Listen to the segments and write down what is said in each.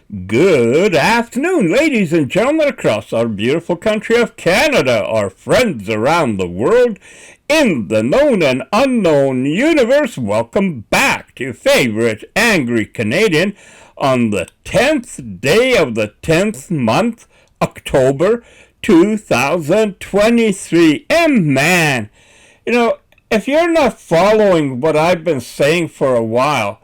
Good afternoon, ladies and gentlemen across our beautiful country of Canada, our friends around the world, in the known and unknown universe. Welcome back to your favorite Angry Canadian on the 10th day of the 10th month, October 2023. And man, if you're not following what I've been saying for a while,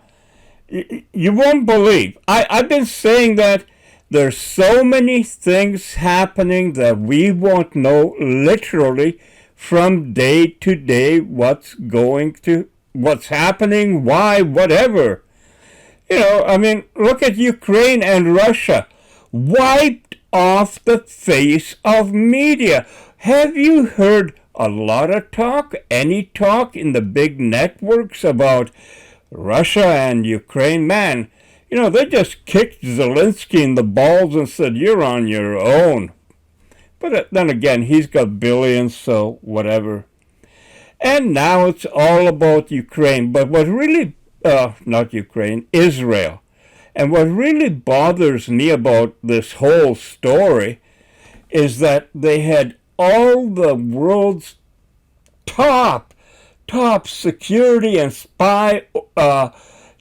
you won't believe. I've been saying that there's so many things happening that we won't know literally from day to day what's happening, why, whatever. Look at Ukraine and Russia. Wiped off the face of media. Have you heard a lot of talk, any talk in the big networks about Russia and Ukraine? Man, they just kicked Zelensky in the balls and said, you're on your own. But then again, he's got billions, so whatever. And now it's all about Ukraine. But what really, not Ukraine, Israel. And what really bothers me about this whole story is that they had all the world's top security and spy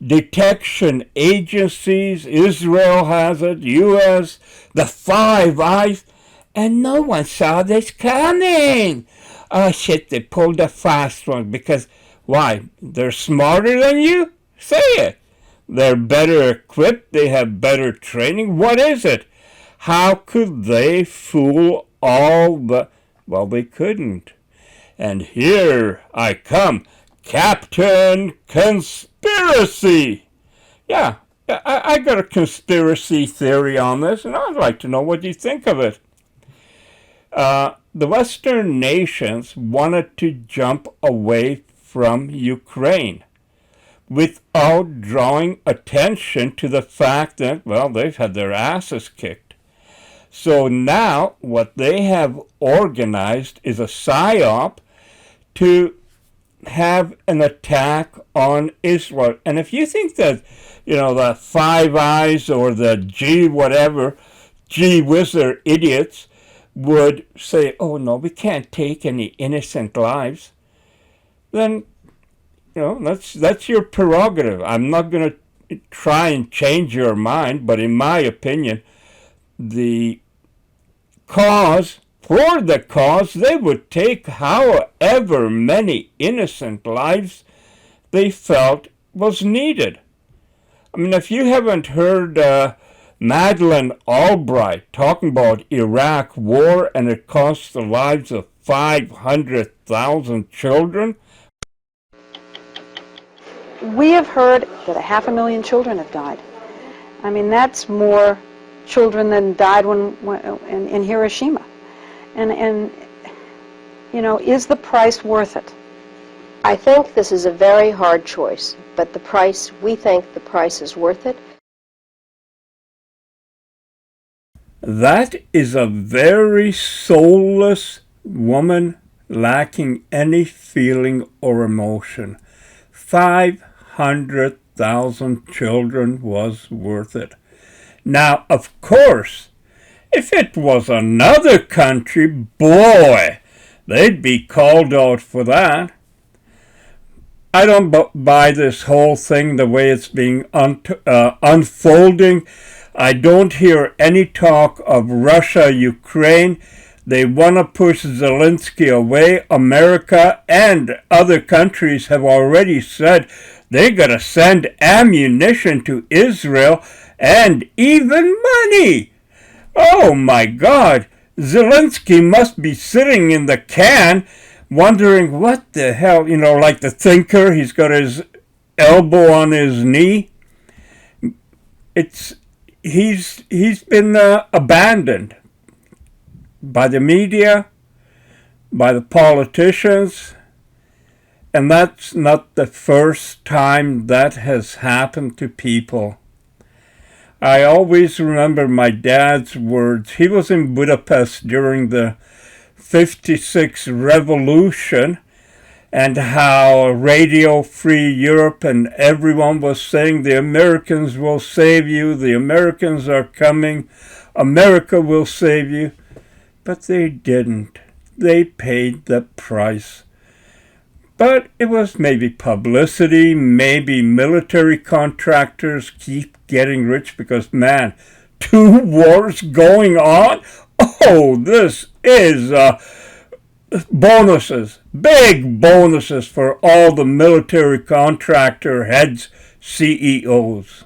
detection agencies. Israel has it, U.S., the Five Eyes, and no one saw this coming. Oh shit, they pulled a fast one because, why? They're smarter than you? Say it. They're better equipped, they have better training. What is it? How could they fool all the... Well, they couldn't. And here I come, Captain Conspiracy. Yeah, I got a conspiracy theory on this, and I'd like to know what you think of it. The Western nations wanted to jump away from Ukraine without drawing attention to the fact that, well, they've had their asses kicked. So now what they have organized is a psyop to have an attack on Israel. And if you think that, the Five Eyes or the G Whizzer idiots would say, oh no, we can't take any innocent lives, then, that's your prerogative. I'm not going to try and change your mind, but in my opinion, for the cause, they would take however many innocent lives they felt was needed. I mean, if you haven't heard Madeleine Albright talking about Iraq war and it cost the lives of 500,000 children. We have heard that 500,000 children have died. I mean, that's more children than died in Hiroshima. And is the price worth it? I think this is a very hard choice, but we think the price is worth it. That is a very soulless woman lacking any feeling or emotion. 500,000 children was worth it. Now, of course, if it was another country, boy, they'd be called out for that. I don't buy this whole thing the way it's being unfolding. I don't hear any talk of Russia, Ukraine. They want to push Zelensky away. America and other countries have already said they're going to send ammunition to Israel and even money. Oh my God, Zelensky must be sitting in the can wondering what the hell, like the thinker, he's got his elbow on his knee. He's been abandoned by the media, by the politicians, and that's not the first time that has happened to people. I always remember my dad's words. He was in Budapest during the '56 revolution, and how Radio Free Europe and everyone was saying the Americans will save you, the Americans are coming, America will save you. But they didn't. They paid the price. But it was maybe publicity, maybe military contractors keep getting rich because, man, 2 wars going on? Oh, this is bonuses, big bonuses for all the military contractor heads, CEOs.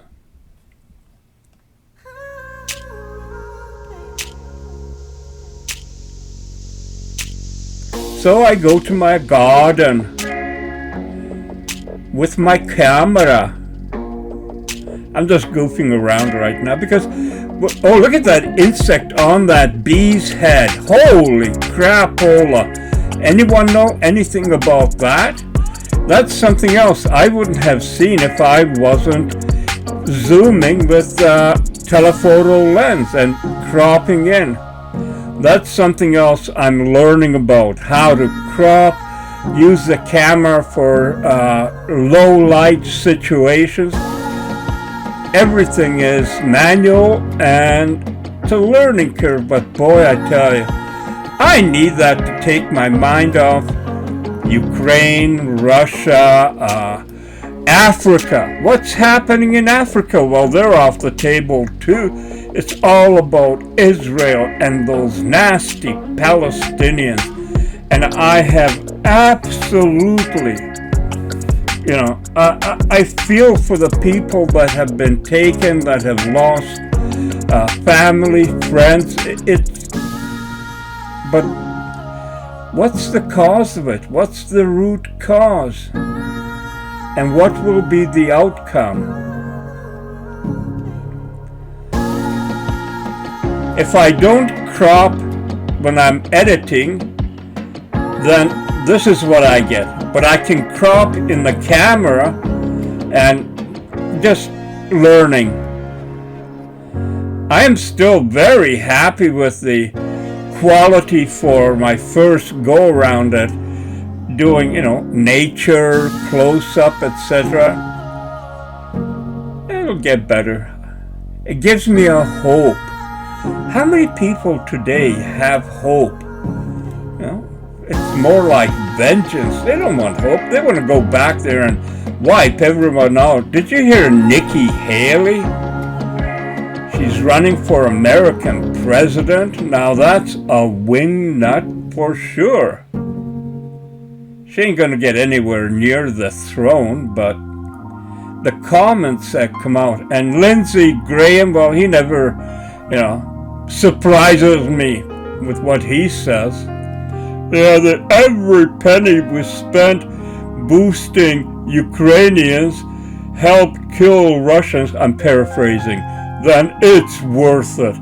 So I go to my garden with my camera. I'm just goofing around right now because, oh, look at that insect on that bee's head. Holy crapola. Anyone know anything about that? That's something else I wouldn't have seen if I wasn't zooming with telephoto lens and cropping in. That's something else I'm learning about, how to crop, use the camera for low light situations. Everything is manual and it's a learning curve, but boy, I tell you, I need that to take my mind off Ukraine, Russia, Africa. What's happening in Africa? Well, they're off the table too. It's all about Israel and those nasty Palestinians. And I have absolutely, I feel for the people that have been taken, that have lost family, friends. But what's the cause of it? What's the root cause? And what will be the outcome? If I don't crop when I'm editing, then this is what I get. But I can crop in the camera and just learning. I am still very happy with the quality for my first go around at doing, nature, close-up, etc. It'll get better. It gives me a hope. How many people today have hope? It's more like vengeance. They don't want hope. They want to go back there and wipe everyone out. Did you hear Nikki Haley? She's running for American president. Now that's a wingnut for sure. She ain't going to get anywhere near the throne, but the comments that come out, and Lindsey Graham, well, he never, surprises me with what he says. Yeah, that every penny we spent boosting Ukrainians helped kill Russians, I'm paraphrasing, then it's worth it.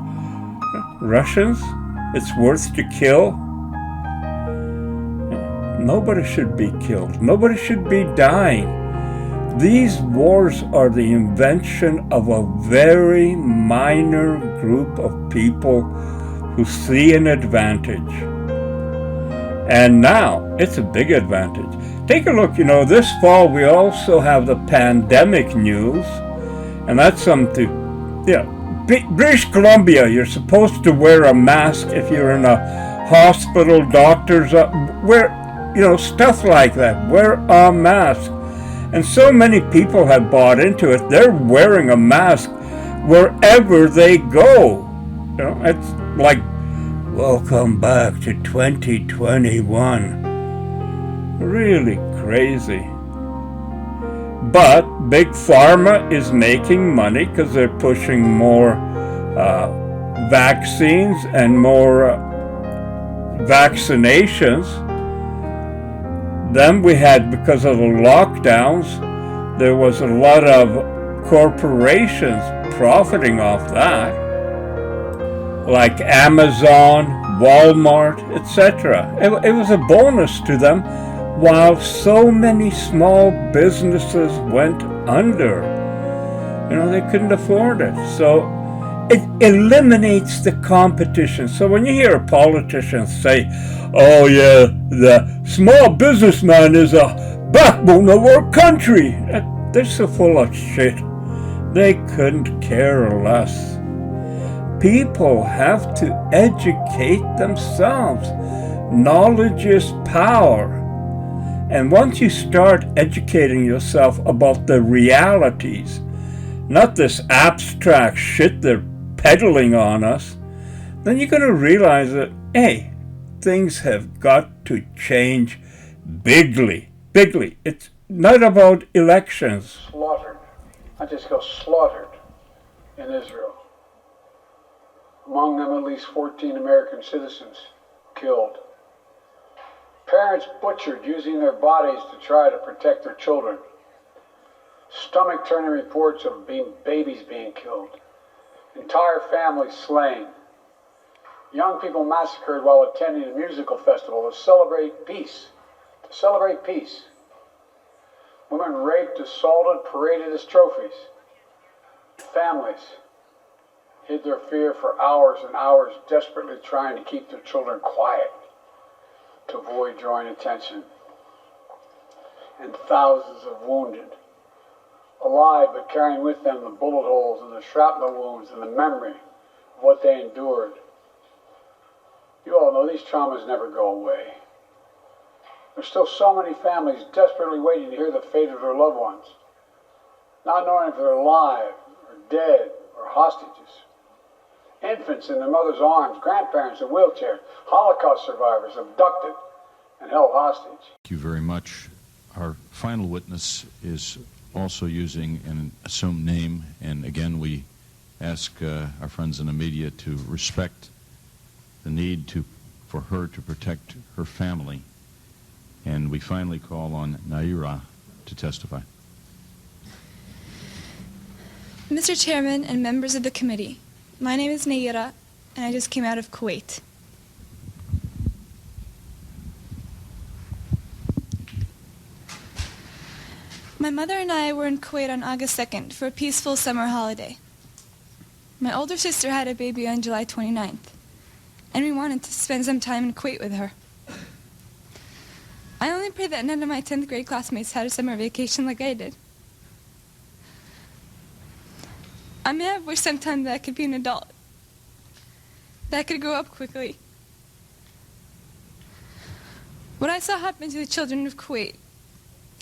Russians? It's worth to kill? Nobody should be killed. Nobody should be dying. These wars are the invention of a very minor group of people who see an advantage. And now, it's a big advantage. Take a look, this fall we also have the pandemic news, and that's something to, British Columbia, you're supposed to wear a mask if you're in a hospital, doctors, stuff like that. Wear a mask. And so many people have bought into it. They're wearing a mask wherever they go. It's like, welcome back to 2021. Really crazy. But Big Pharma is making money because they're pushing more vaccines and more vaccinations. Then we had, because of the lockdowns, there was a lot of corporations profiting off that, like Amazon, Walmart, etc. It was a bonus to them, while so many small businesses went under. They couldn't afford it. So it eliminates the competition. So when you hear a politician say, oh yeah, the small businessman is a backbone of our country, they're so full of shit. They couldn't care less. People have to educate themselves. Knowledge is power. And once you start educating yourself about the realities, not this abstract shit they're peddling on us, then you're going to realize that, hey, things have got to change bigly. Bigly. It's not about elections. Slaughtered. I just go slaughtered in Israel. Among them, at least 14 American citizens killed. Parents butchered using their bodies to try to protect their children. Stomach-turning reports of babies being killed. Entire families slain. Young people massacred while attending a musical festival to celebrate peace. To celebrate peace. Women raped, assaulted, paraded as trophies. Families hid their fear for hours and hours, desperately trying to keep their children quiet to avoid drawing attention. And thousands of wounded, alive but carrying with them the bullet holes and the shrapnel wounds and the memory of what they endured. You all know these traumas never go away. There's still so many families desperately waiting to hear the fate of their loved ones, not knowing if they're alive or dead or hostages. Infants in their mother's arms, grandparents in wheelchairs, Holocaust survivors abducted and held hostage. Thank you very much. Our final witness is also using an assumed name, and again we ask our friends in the media to respect the need for her to protect her family. And we finally call on Naira to testify. Mr. Chairman and members of the committee, my name is Naira, and I just came out of Kuwait. My mother and I were in Kuwait on August 2nd for a peaceful summer holiday. My older sister had a baby on July 29th, and we wanted to spend some time in Kuwait with her. I only pray that none of my 10th grade classmates had a summer vacation like I did. I may have wished sometime that I could be an adult, that I could grow up quickly. What I saw happen to the children of Kuwait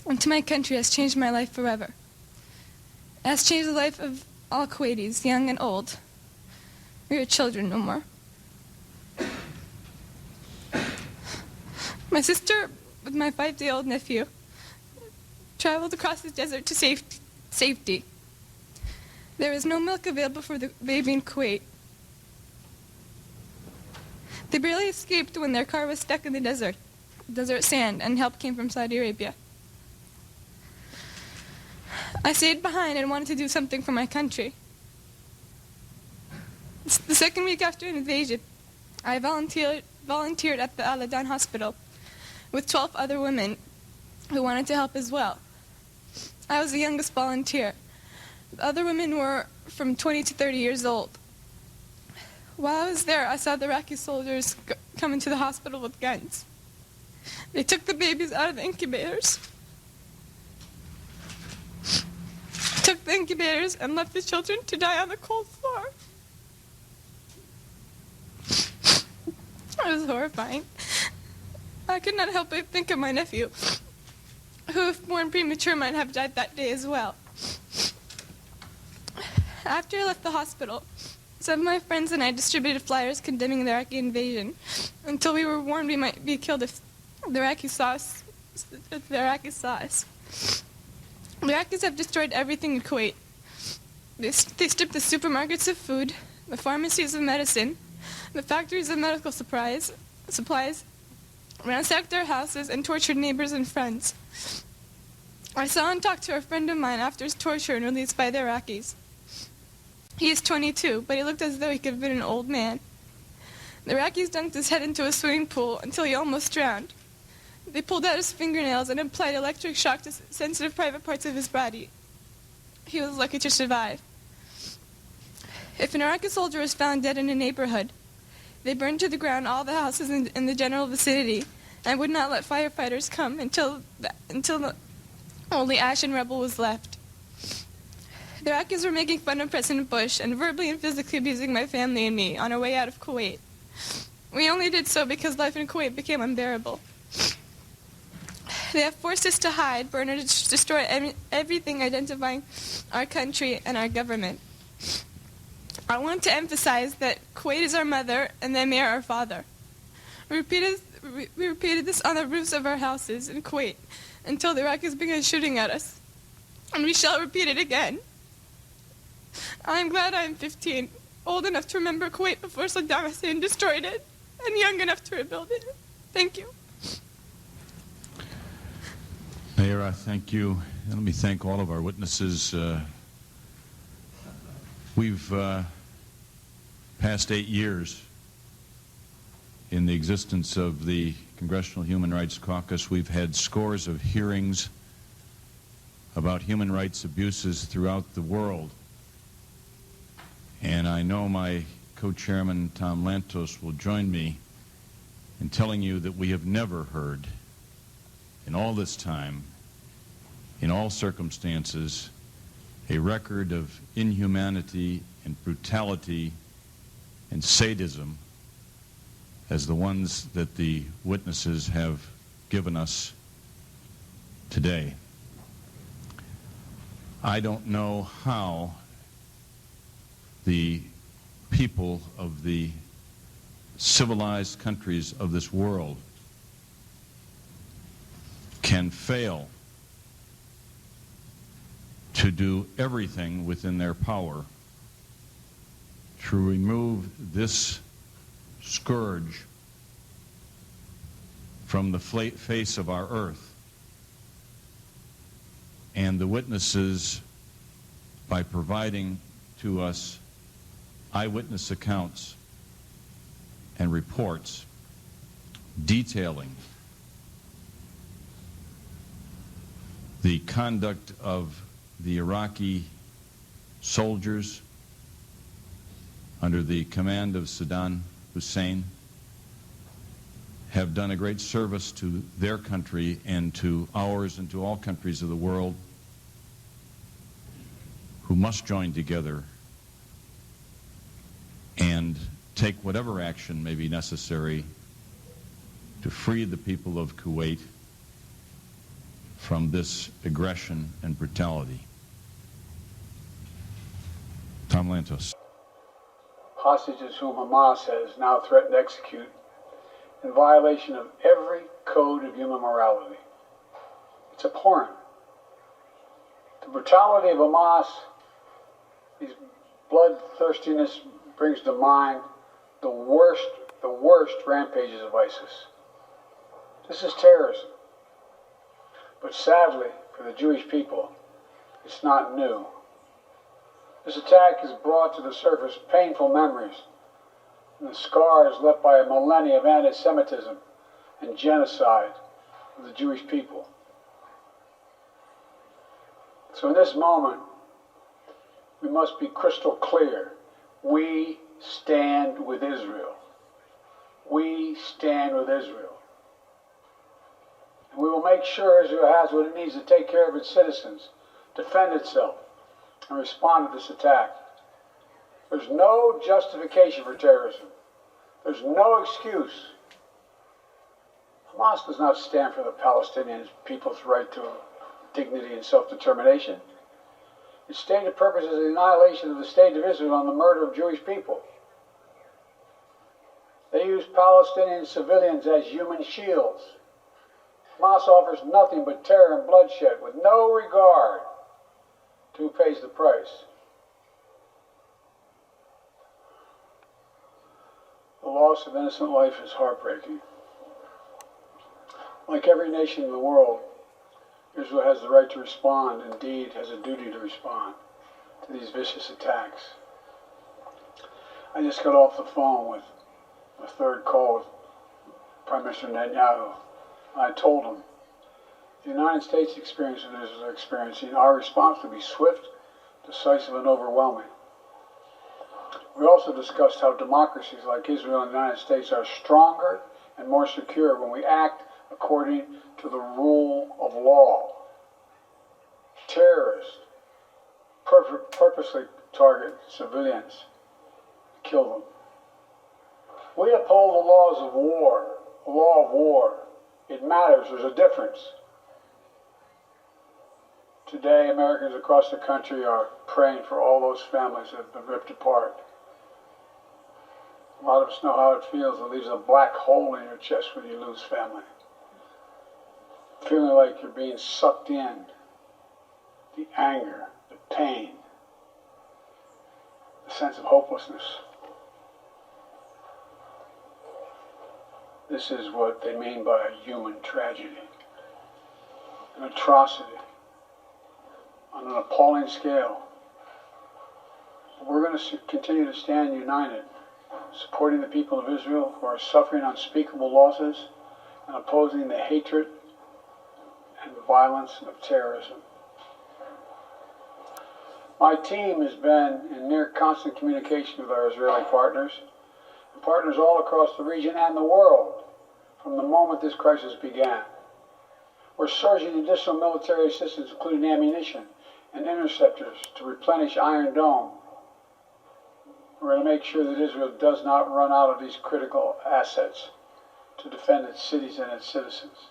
and to my country has changed my life forever. It has changed the life of all Kuwaitis, young and old. We are children no more. My sister, with my 5-day-old nephew, traveled across the desert to safety. There was no milk available for the baby in Kuwait. They barely escaped when their car was stuck in the desert sand, and help came from Saudi Arabia. I stayed behind and wanted to do something for my country. The second week after an invasion, I volunteered at the Al-Adan hospital with 12 other women who wanted to help as well. I was the youngest volunteer. The other women were from 20 to 30 years old. While I was there, I saw the Iraqi soldiers come into the hospital with guns. They took the babies out of the incubators, and left the children to die on the cold floor. It was horrifying. I could not help but think of my nephew, who, if born premature, might have died that day as well. After I left the hospital, some of my friends and I distributed flyers condemning the Iraqi invasion until we were warned we might be killed if the Iraqis saw us. The Iraqis have destroyed everything in Kuwait. They stripped the supermarkets of food, the pharmacies of medicine, the factories of medical supplies, ransacked our houses, and tortured neighbors and friends. I saw and talked to a friend of mine after his torture and released by the Iraqis. He is 22, but he looked as though he could have been an old man. The Iraqis dunked his head into a swimming pool until he almost drowned. They pulled out his fingernails and applied electric shock to sensitive private parts of his body. He was lucky to survive. If an Iraqi soldier is found dead in a neighborhood, they burned to the ground all the houses in the general vicinity and would not let firefighters come until only ash and rubble was left. The Iraqis were making fun of President Bush and verbally and physically abusing my family and me on our way out of Kuwait. We only did so because life in Kuwait became unbearable. They have forced us to hide, burn, or destroy everything identifying our country and our government. I want to emphasize that Kuwait is our mother and the Emir our father. We repeated this on the roofs of our houses in Kuwait until the Iraqis began shooting at us. And we shall repeat it again. I am glad I am 15, old enough to remember Kuwait before Saddam Hussein destroyed it, and young enough to rebuild it. Thank you. Mayor, thank you. And let me thank all of our witnesses. We've past 8 years in the existence of the Congressional Human Rights Caucus. We've had scores of hearings about human rights abuses throughout the world. And I know my co-chairman, Tom Lantos, will join me in telling you that we have never heard, in all this time, in all circumstances, a record of inhumanity and brutality and sadism as the ones that the witnesses have given us today. I don't know how the people of the civilized countries of this world can fail to do everything within their power to remove this scourge from the face of our earth. And the witnesses, by providing to us eyewitness accounts and reports detailing the conduct of the Iraqi soldiers under the command of Saddam Hussein, have done a great service to their country and to ours and to all countries of the world who must join together and take whatever action may be necessary to free the people of Kuwait from this aggression and brutality. Tom Lantos. Hostages whom Hamas has now threatened to execute in violation of every code of human morality. It's abhorrent. The brutality of Hamas, his bloodthirstiness brings to mind the worst rampages of ISIS. This is terrorism. But sadly, for the Jewish people, it's not new. This attack has brought to the surface painful memories and the scars left by a millennia of anti-Semitism and genocide of the Jewish people. So in this moment, we must be crystal clear. We stand with Israel. We stand with Israel. And we will make sure Israel has what it needs to take care of its citizens, defend itself, and respond to this attack. There's no justification for terrorism. There's no excuse. Hamas does not stand for the Palestinian people's right to dignity and self-determination. Its stated purpose is the annihilation of the state of Israel and the murder of Jewish people. They use Palestinian civilians as human shields. Hamas offers nothing but terror and bloodshed with no regard to who pays the price. The loss of innocent life is heartbreaking. Like every nation in the world, Israel has the right to respond, indeed has a duty to respond to these vicious attacks. I just got off the phone with a third call with Prime Minister Netanyahu. I told him, the United States experience and Israel are experiencing, our response will be swift, decisive, and overwhelming. We also discussed how democracies like Israel and the United States are stronger and more secure when we act according to the rule of law. Terrorists purposely target civilians, kill them. We uphold the laws of war, the law of war. It matters, there's a difference. Today, Americans across the country are praying for all those families that have been ripped apart. A lot of us know how it feels. It leaves a black hole in your chest when you lose family. Feeling like you're being sucked in. The anger, the pain, the sense of hopelessness. This is what they mean by a human tragedy. An atrocity on an appalling scale. We're going to continue to stand united, supporting the people of Israel who are suffering unspeakable losses and opposing the hatred and violence of terrorism. My team has been in near constant communication with our Israeli partners and partners all across the region and the world from the moment this crisis began. We're surging additional military assistance, including ammunition and interceptors, to replenish Iron Dome. We're going to make sure that Israel does not run out of these critical assets to defend its cities and its citizens.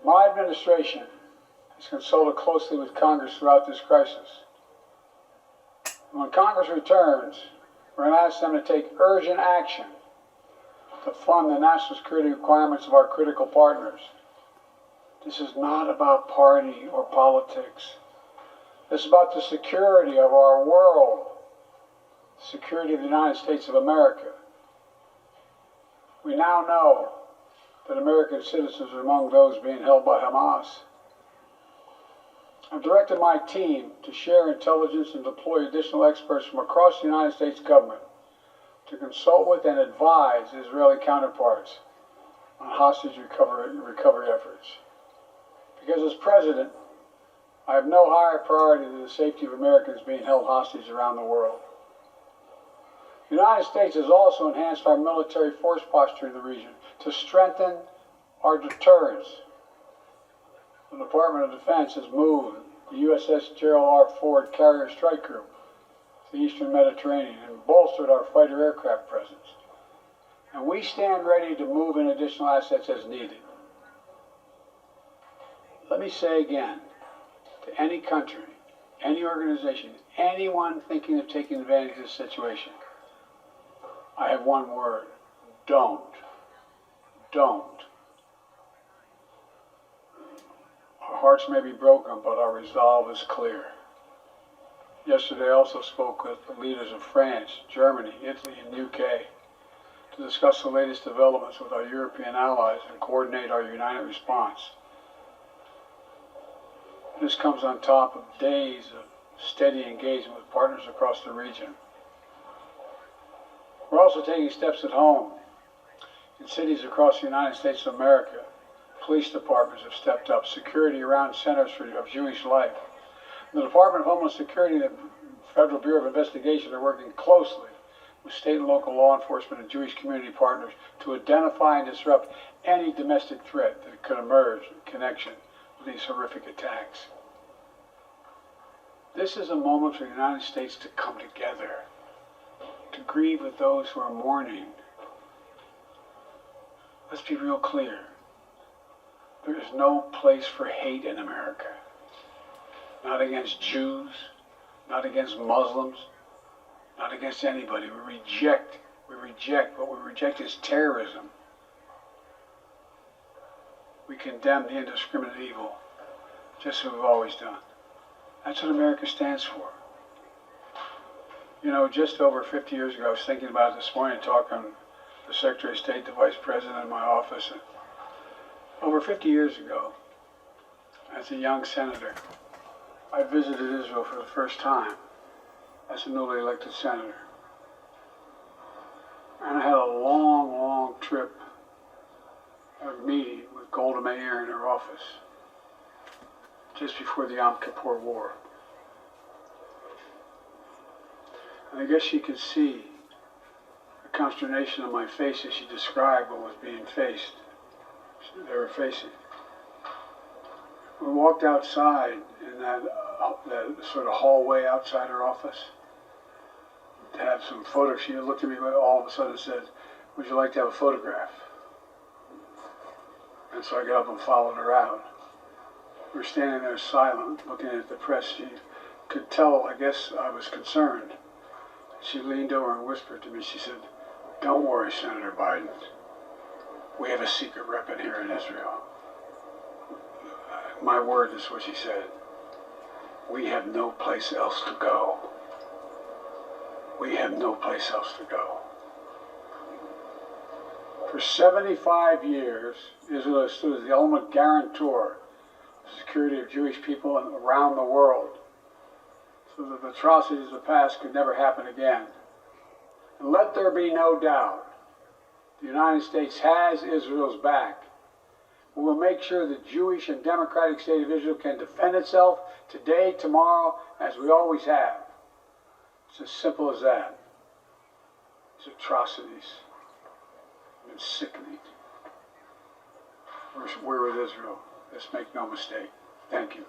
My administration has consulted closely with Congress throughout this crisis. When Congress returns, we're going to ask them to take urgent action to fund the national security requirements of our critical partners. This is not about party or politics. This is about the security of our world, the security of the United States of America. We now know that American citizens are among those being held by Hamas. I've directed my team to share intelligence and deploy additional experts from across the United States government to consult with and advise Israeli counterparts on hostage recovery efforts. Because as president, I have no higher priority than the safety of Americans being held hostage around the world. The United States has also enhanced our military force posture in the region to strengthen our deterrence. The Department of Defense has moved the USS Gerald R. Ford Carrier Strike Group to the Eastern Mediterranean and bolstered our fighter aircraft presence. And we stand ready to move in additional assets as needed. Let me say again, to any country, any organization, anyone thinking of taking advantage of this situation, I have one word: don't. Don't. Our hearts may be broken, but our resolve is clear. Yesterday I also spoke with the leaders of France, Germany, Italy, and UK to discuss the latest developments with our European allies and coordinate our united response. This comes on top of days of steady engagement with partners across the region. We're also taking steps at home. In cities across the United States of America, police departments have stepped up. Security around centers of Jewish life. The Department of Homeland Security and the Federal Bureau of Investigation are working closely with state and local law enforcement and Jewish community partners to identify and disrupt any domestic threat that could emerge in connection with these horrific attacks. This is a moment for the United States to come together, to grieve with those who are mourning. Let's be real clear. There is no place for hate in America. Not against Jews, not against Muslims, not against anybody. We reject. What we reject is terrorism. We condemn the indiscriminate evil, just as we've always done. That's what America stands for. You know, just over 50 years ago, I was thinking about it this morning, talking to the Secretary of State, the Vice President in my office. And over 50 years ago, as a young senator, I visited Israel for the first time as a newly elected senator. And I had a long, long trip of meeting with Golda Meir in her office just before the Yom Kippur War. And I guess she could see the consternation on my face as she described what was being faced. They were facing. We walked outside in that sort of hallway outside her office to have some photos. She looked at me all of a sudden and said, "Would you like to have a photograph?" And so I got up and followed her out. We were standing there silent, looking at the press. She could tell, I guess, I was concerned. She leaned over and whispered to me, she said, "Don't worry, Senator Biden. We have a secret rep in here in Israel." My word is what she said. We have no place else to go. We have no place else to go. For 75 years, Israel has stood as the ultimate guarantor of the security of Jewish people around the world, so that the atrocities of the past could never happen again. And let there be no doubt, the United States has Israel's back. We will make sure the Jewish and democratic state of Israel can defend itself today, tomorrow, as we always have. It's as simple as that. These atrocities have been sickening. We're with Israel. Let's make no mistake. Thank you.